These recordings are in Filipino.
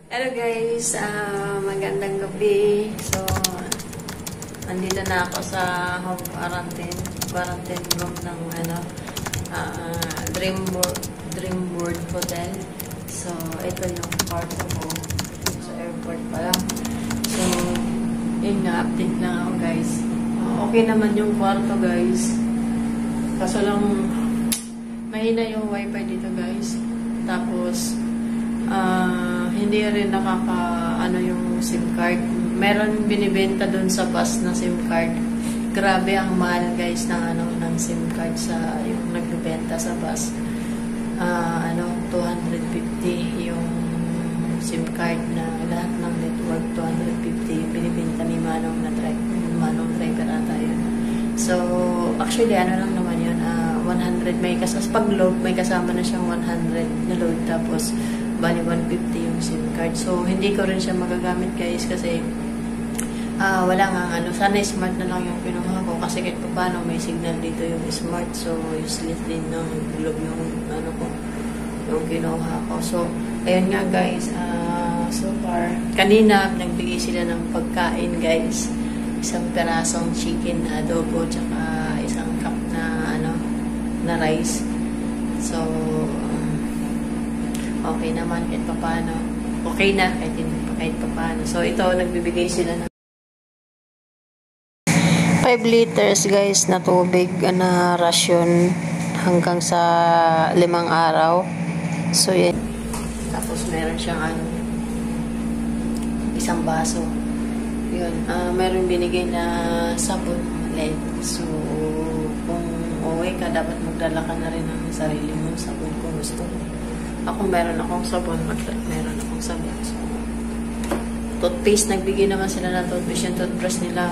Hello guys, magandang gabi. So, nandito na ako sa home quarantine room ng Dreamworld Hotel. So, ito yung kwarto ko sa airport pa lang. So, yun nga, update lang ako guys. Okay naman yung kwarto guys. Kaso lang, mahina yung wifi dito guys. Tapos, hindi rin yung SIM card. Meron binibenta dun sa bus na SIM card. Grabe ang mahal guys ng SIM card sa yung nagbebenta sa bus. 250 yung SIM card na lahat ng network, 250 binibenta ni Manong driver ata yun. So, actually lang naman yun, 100 pag load may kasama na siyang 100 na load, tapos bali 150 yung SIM card. So, hindi ko rin siya magagamit guys kasi wala nga sana smart na lang yung pinuha ko kasi kahit pa paano may signal dito yung smart. So, useless din ng tulog yung yung kinuha ko. So, ayun nga guys, so far, kanina nagbigay sila ng pagkain guys. Isang perasong chicken na adobo tsaka isang cup na na rice. So, okay naman kahit paano. Okay na kahit paano. So, ito, nagbibigay sila ng 5 liters guys na tubig na rasyon hanggang sa 5 araw. So, yan. Tapos, meron siyang isang baso. Yun. Meron binigay na sabon ulit. So, kung uwi ka, dapat magdala ka na rin ng sarili mong sabon kung gusto mo. Ako meron akong sabon, meron akong sabon. So, toothpaste, nagbigay naman sila ng toothpaste. Yung toothbrush nila,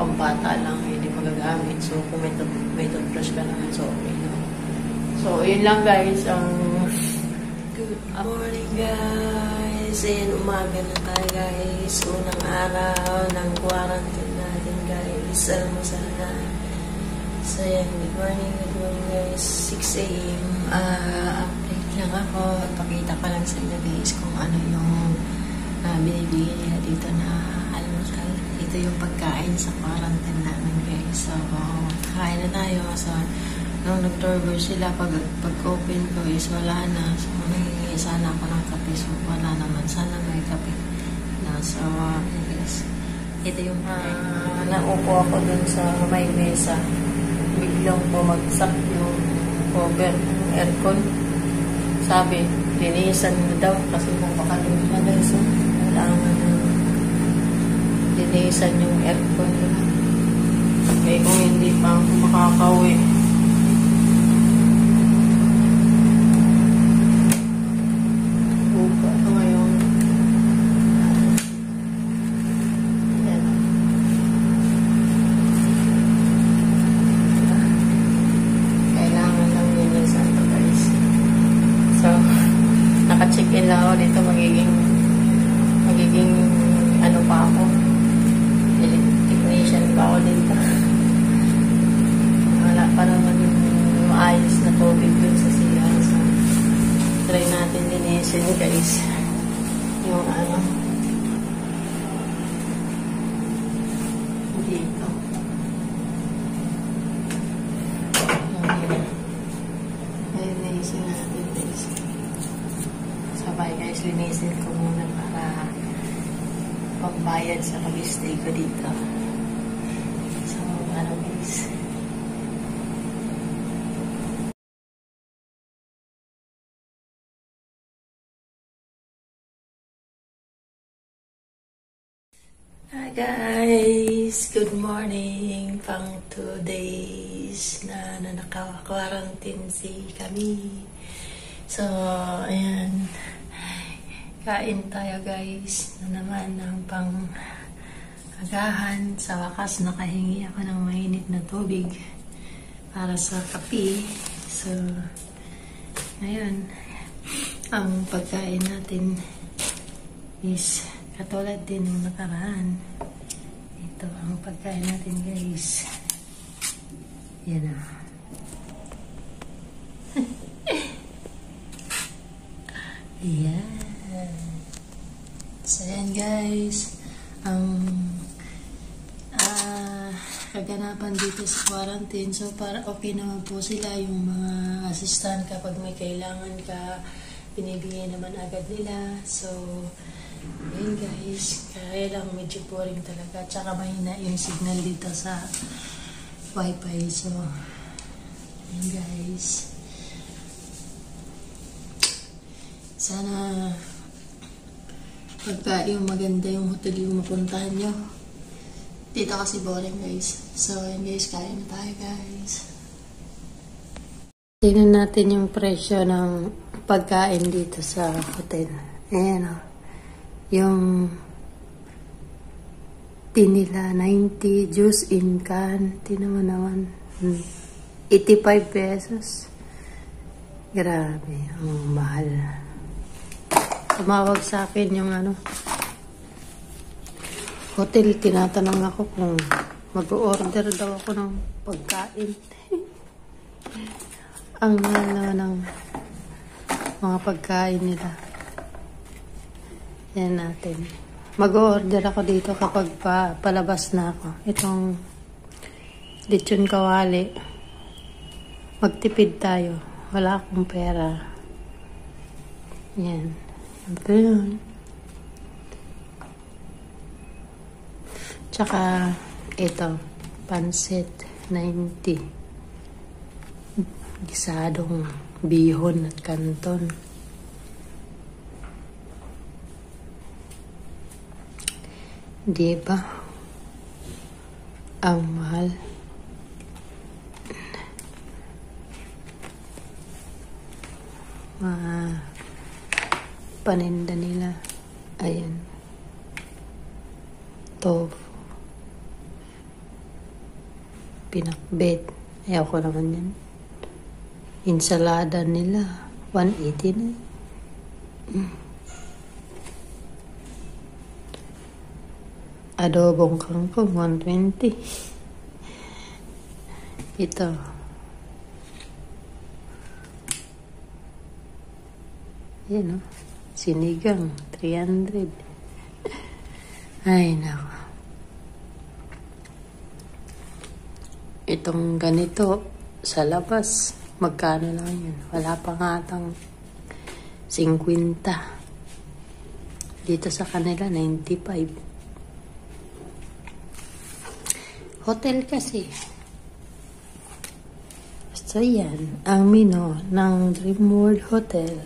pambata lang, hindi magagamit. So, kung may toothbrush ka naman, so okay na. So, yun lang guys. Good morning guys. Ayan, umaga na tayo guys. Unang araw ng quarantine natin guys. Almusal na. So, ayan, good morning guys. 6 AM. Update lang ako. Pakita ko lang sa inyo guys kung ano yung binibigyan nila dito na almusal. Ito yung pagkain sa quarantine namin guys. So, kain na tayo. So, nung nag-turbo sila, pag-open ko is wala na. So, nangingi sana ako ng kape. So, wala naman. Sana may kape na. So, guys, ito yung naupo ako dun sa may mesa. Biglang bumagsak yung cover ng aircon. Sabi, linisan na daw kasi napakalimit na guys. So, kailangan na linisan yung aircon. Kaya kung hindi pa ako makakauwi, check-in lang ako dito, magiging pa ako, technician pa ako dito. Wala pa naman yung maayos na tubig dun sa siya. So, try natin linisin guys yung dito. Linisin natin guys. Sabay guys, linisin ko muna para pagbayad sa pag-stay ko dito. So, guys. Hi guys! Good morning! Pang 2 days na naka-quarantine kami. So, ayan. Kain tayo guys na naman ng pang-agahan. Sa wakas, nakahingi ako ng mainit na tubig para sa kape. So, ngayon, ang pagkain natin is katulad din ng nakaraan. Ito ang pagkain natin guys. Yan na. Ayan. So yan guys, ang kaganapan dito sa quarantine. So para okay naman po sila, yung mga assistant kapag may kailangan ka, binibigay naman agad nila. So yun guys, kaya lang medyo boring talaga. Tsaka mahina yung signal dito sa wifi. So yun guys, sana pagka yung maganda yung hotel yung mapuntahan nyo. Dito kasi boring guys. So yun guys, kain na tayo guys. Tingnan natin yung presyo ng pagkain dito sa hotel. Ayan o. Yung tinila 90, juice in can. Tingnan naman. 85 pesos. Grabe. Ang mahal. Tumawag sa akin yung hotel, tinatanong ako kung mag-order daw ako ng pagkain. Ang mahal ng mga pagkain nila. Yan natin. Mag-order ako dito kapag palabas na ako. Itong lechon kawali. Magtipid tayo. Wala akong pera. Yan. Ito yun. Tsaka, ito, pansit, 90. Gisadong bihon at kanton. Diba? Ang mahal. Paninda nila. Ayan. Tofu. Pinakbet. Ayaw ko naman yan. Insalada nila. 180 na. Adobong kangkong. 120. Ito. Yan o. Sinigang. 300. Ay, nako. Itong ganito sa labas, magkano lang yan? Wala pa nga atang 50. Dito sa kanila, 95. Hotel kasi. So yan, ang menu ng Dream World Hotel.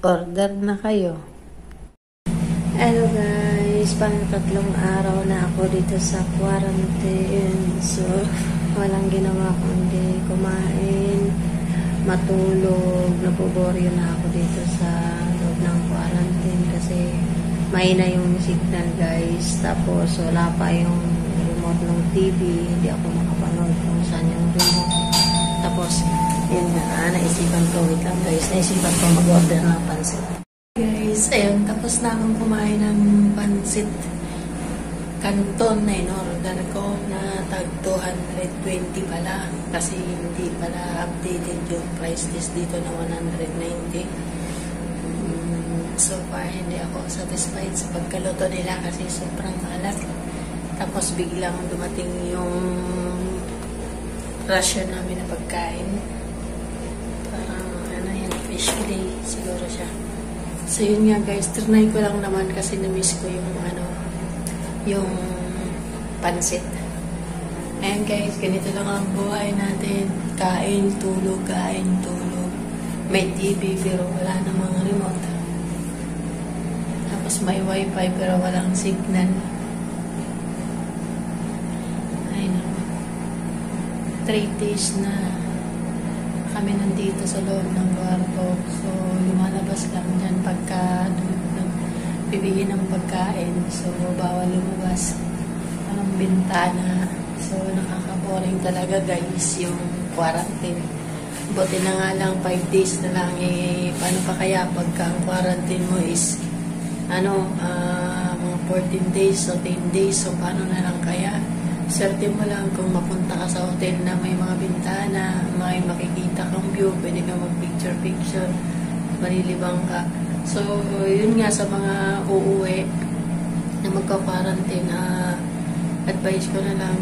Order na kayo. Hello guys, pang-tatlong araw na ako dito sa quarantine. So, walang ginawa kundi kumain, matulog, naboboryo na ako dito sa loob ng quarantine kasi mahina yung signal guys. Tapos wala pa yung remote ng TV, hindi ako makapanood kung saan yung remote. Tapos, yun nga, naisipan ko, wait lang guys, naisipan ko mag-order ng pansit. Guys, ayun, tapos na akong kumain ng pansit kanton na in-order ko na tag 220 pala kasi hindi pala updated yung price list dito na 190. So far, hindi ako satisfied sa pagkaluto nila kasi sobrang alat. Tapos biglang dumating yung ration namin na pagkain. Parang fish fillet siguro siya. So yun nga guys, trinay ko lang naman kasi na-miss ko yung yung pansit. Ayan guys, ganito lang ang buhay natin. Kain, tulog, kain, tulog. May TV pero wala namang remote. Tapos may wifi pero walang signal. Ay naman. 3 days na kami nandito sa loob ng kwarto. So, lumalabas lang dyan pagka bibigyan ng pagkain. So, bawal lumabas. Walang bintana. So, nakaka-boring talaga guys yung quarantine. Buti na nga lang 5 days na lang paano pa kaya pagka ang quarantine mo is mga 14 days o 10 days. So, paano na lang kaya? Swerte mo lang kung mapunta ka sa hotel na may mga bintana, may makikita kang view, pwede ka mag-picture-picture, malilibang ka. So, yun nga sa mga uuwi na magka-quarantine, advice ko na lang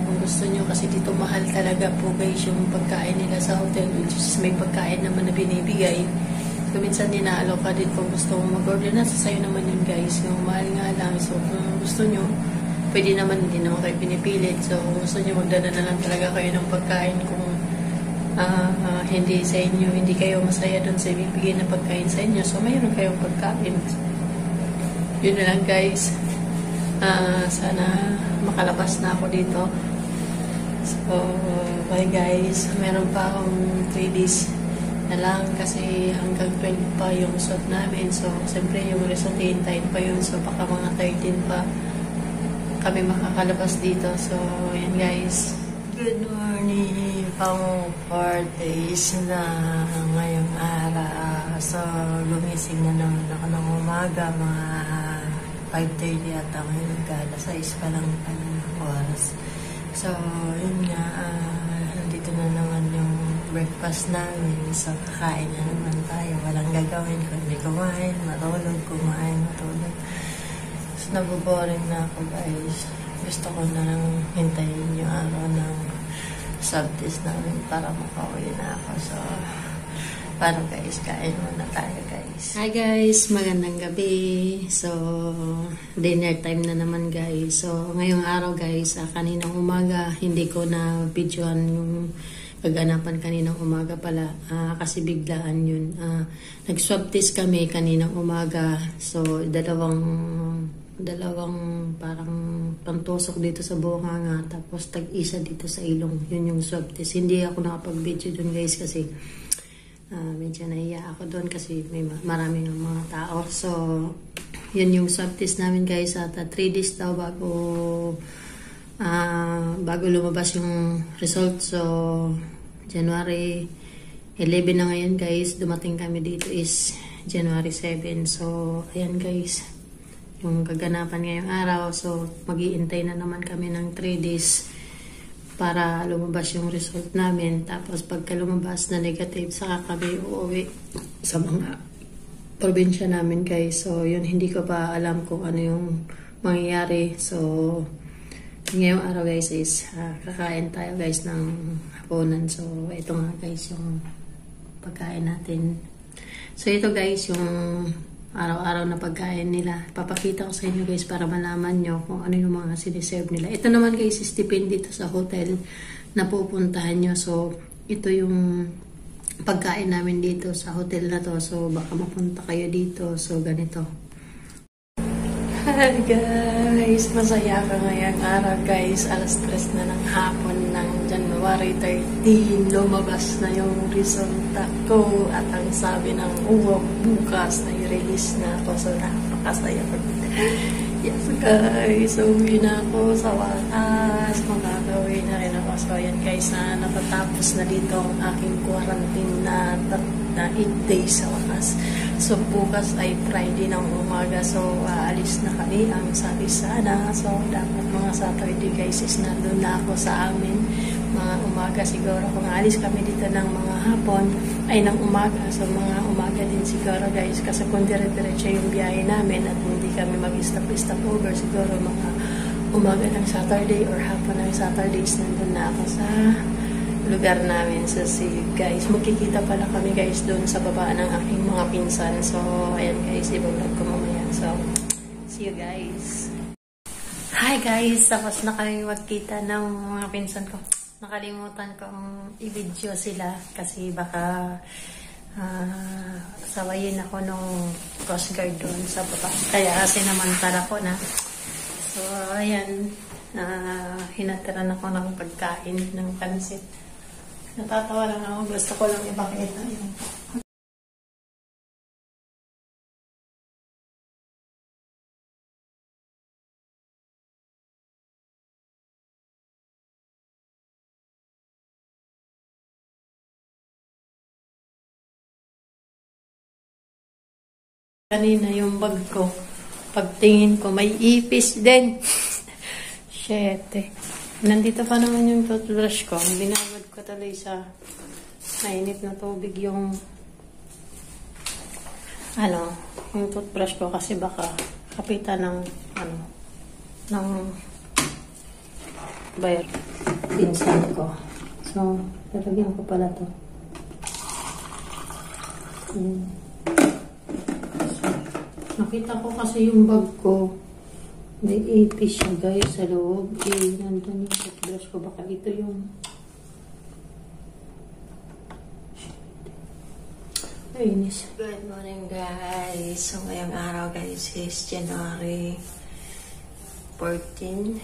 kung gusto nyo, kasi dito mahal talaga po guys yung pagkain nila sa hotel, which is may pagkain naman na binibigay. So, minsan dinaalok ka din kung gusto mong mag-order, nasa sayo naman yun guys, yung mahal nga lang. So, kung gusto nyo, pwede naman, hindi naman kayo pinipilit. So, kung gusto nyo, magdala na lang talaga kayo ng pagkain kung hindi sa inyo, hindi kayo masaya doon sa ibibigay na pagkain sa inyo. So, mayroon kayong pagkain. Yun na lang guys. Sana makalabas na ako dito. So, bye guys. Meron pa akong 3 days na lang kasi hanggang 12 pa yung result namin. So, siyempre yung result hintayin pa yun. So, baka mga 13 pa kami makakalabas dito. So, yan guys. Good morning. Pang 4 days na ngayong araw. So, gumising na naman ako ng umaga. Mga 5:30 ata ngayon. Alas 6 pa lang ng oras. So, yun nga. Nandito na naman yung breakfast namin. So, kakain na naman tayo. Walang gagawin kundi kumain, matulog, kumain, matulog. So, naboboring na ako guys. Gusto ko na lang hintayin yung araw ng subtest namin para makauwi na ako. So, paano guys? Kain muna tayo guys. Hi guys! Magandang gabi. So, dinner time na naman guys. So, ngayong araw guys, kaninang umaga, hindi ko na videoan yung kaganapan kaninang umaga pala. Kasi biglaan yun. Nag-swab test kami kaninang umaga. So, dalawang parang pantusok dito sa bunganga, tapos tag-isa dito sa ilong. Yun yung swab test. Hindi ako nakapag-video dun guys kasi medyo nahiya ako dun kasi may maraming mga tao. So, yun yung swab test namin guys at 3 days daw bago lumabas yung result. So, January 11 na ngayon guys. Dumating kami dito is January 7. So, ayan guys. Yung kaganapan ngayong araw. So, mag-iintay na naman kami ng 3 days para lumabas yung result namin. Tapos, pagka lumabas na negative, saka kami uuwi sa mga probinsya namin guys. So, yun, hindi ko pa alam kung ano yung mangyayari. So, ngayong araw guys is kakain tayo guys ng hapunan. So, ito nga guys yung pagkain natin. So, ito guys yung araw-araw na pagkain nila. Papakita ko sa inyo guys para malaman nyo kung ano yung mga siniserve nila. Ito naman guys is depende dito sa hotel na pupuntahan nyo. So, ito yung pagkain namin dito sa hotel na to. So, baka mapunta kayo dito. So, ganito. Hi guys! Masaya ka ngayong araw guys. Alas 3 na ng hapon ng January 13. Lumabas na yung resulta ko. At ang sabi ng uwag bukas na i-release na ako. So napakasaya ko. Yes guys! So uwi na ako sa wakas. Makakauwi na rin ako. So yan guys, natatapos na dito ang aking quarantine na 8 days sa wakas. So, bukas ay Friday ng umaga. So, aalis na kami. Ang sabi sana. So, dapat mga Saturday guys is nandun na ako sa amin. Mga umaga siguro. Kung aalis kami dito ng mga hapon, ay ng umaga. So, mga umaga din siguro guys. Kasi kung dire-diretso yung biyahe namin at hindi kami mag-stop over, siguro mga umaga ng Saturday or hapon ng Saturdays, nandun na ako sa lugar namin sa Sig guys. Magkikita pala kami guys doon sa baba ng aking mga pinsan. So, ayan guys, i-vlog ko mamaya. So, see you guys. Hi guys! Tapos na kami magkita ng mga pinsan ko. Nakalimutan kong i-video sila kasi baka sawayin ako nung Coast Guard doon sa baba. Kaya sinamantala ko na. So, ayan. Hinatiran ako ng pagkain ng pansit. Natatawa lang ako. Gusto ko lang ipakita yung kanina yung bag ko. Pagtingin ko, may ipis din. Shit eh. Nandito pa naman yung toothbrush ko. Binabad ko tuloy sa mainit na tubig yung ano, yung toothbrush ko kasi baka kapitan ng ng bayar pinsan ko. So, lalagyan ko pala to. So, nakita ko kasi yung bag ko may ipis siya guys sa loob. Nandun yung toothbrush ko. Baka ito yung inis. Good morning guys. So ngayong araw guys is January 14.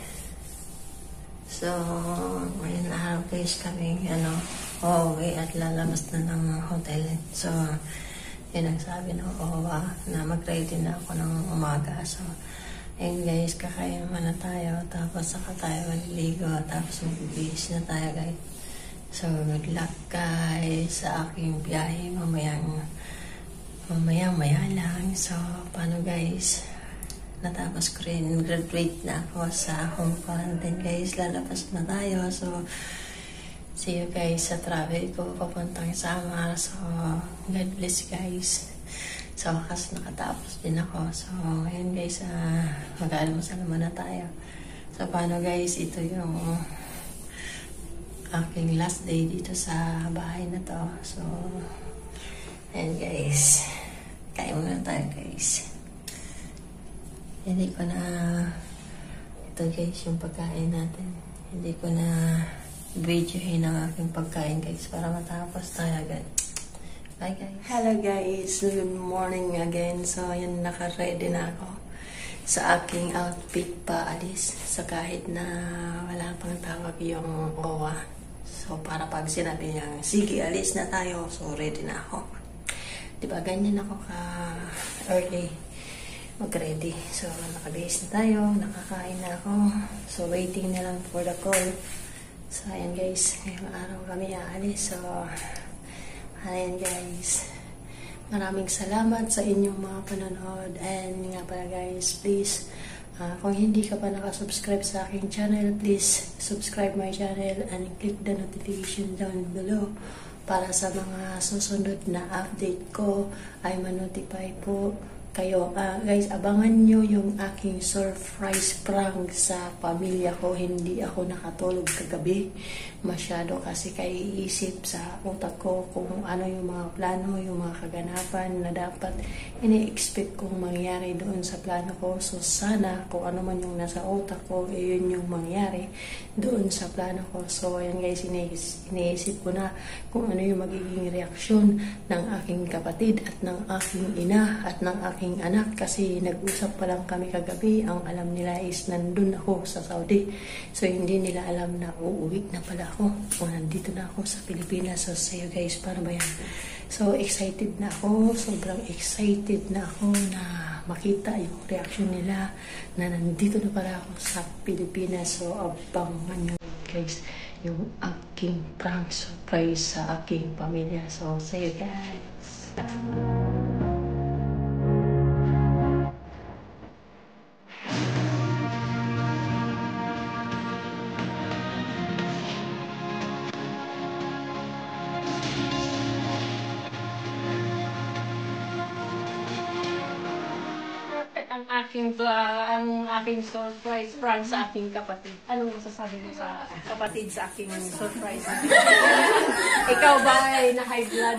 So ngayong araw guys kami uuwi at lalabas na ng hotel. So yun ang sabi ng OWA na mag-ready na ako ng umaga. So ayun guys, kakain naman na tayo. Tapos saka tayo maliligo. Tapos mag-bihis na tayo guys. So, good luck guys sa aking biyahe mamaya lang. So, paano guys? Natapos ko rin, graduate na ako sa home quarantine guys. Lalabas na tayo. So, see you guys sa travel ko papuntang Samar. So, God bless guys. So, wakas nakatapos din ako. So, ngayon guys, mag-almusal naman na tayo. So, paano guys? Ito yung aking last day dito sa bahay na to. So, ayan guys. Kain muna tayo guys. Hindi ko na ito guys yung pagkain natin. Hindi ko na videohin ang aking pagkain guys para matapos tayo agad. Bye guys. Hello guys. Good morning again. So, ayan naka-ready na ako sa aking outfit pa alis. So, kahit na wala pang tawag yung OWA. So, para pag sinabi niya, sige, alis na tayo. So, ready na ako. Diba, ganyan ako ka-early mag-ready. So, nakabihis na tayo. Nakakain na ako. So, waiting na lang for the call. So, ayan guys. Ngayong araw kami aalis. So, ayan guys. Maraming salamat sa inyong mga panonood. And nga pala guys, please, kung hindi ka pa nakasubscribe sa aking channel, please subscribe my channel and click the notification down below para sa mga susunod na update ko ay ma-notify po kayo. Guys, abangan nyo yung aking surprise prank sa pamilya ko. Hindi ako nakatulog kagabi masyado kasi kaiisip sa utak ko kung ano yung mga plano, yung mga kaganapan na dapat ini-expect kong mangyari doon sa plano ko. So sana kung ano man yung nasa utak ko, yun yung mangyari doon sa plano ko. So ayan guys, iniisip ko na kung ano yung magiging reaksyon ng aking kapatid at ng aking ina at ng aking anak kasi nag-usap pa lang kami kagabi. Ang alam nila is nandun ako sa Saudi. So hindi nila alam na uuwi na pala ako o nandito na ako sa Pilipinas. So sa'yo guys, paano ba yan? So excited na ako. Sobrang excited na ako na makita yung reaction nila na nandito na pala ako sa Pilipinas. So abangan nyo guys yung aking prank surprise sa aking pamilya. So sa'yo guys. Ang aking surprise prank sa aking kapatid. Anong masasabi mo sa kapatid sa aking surprise? Ikaw ba ay na high blood?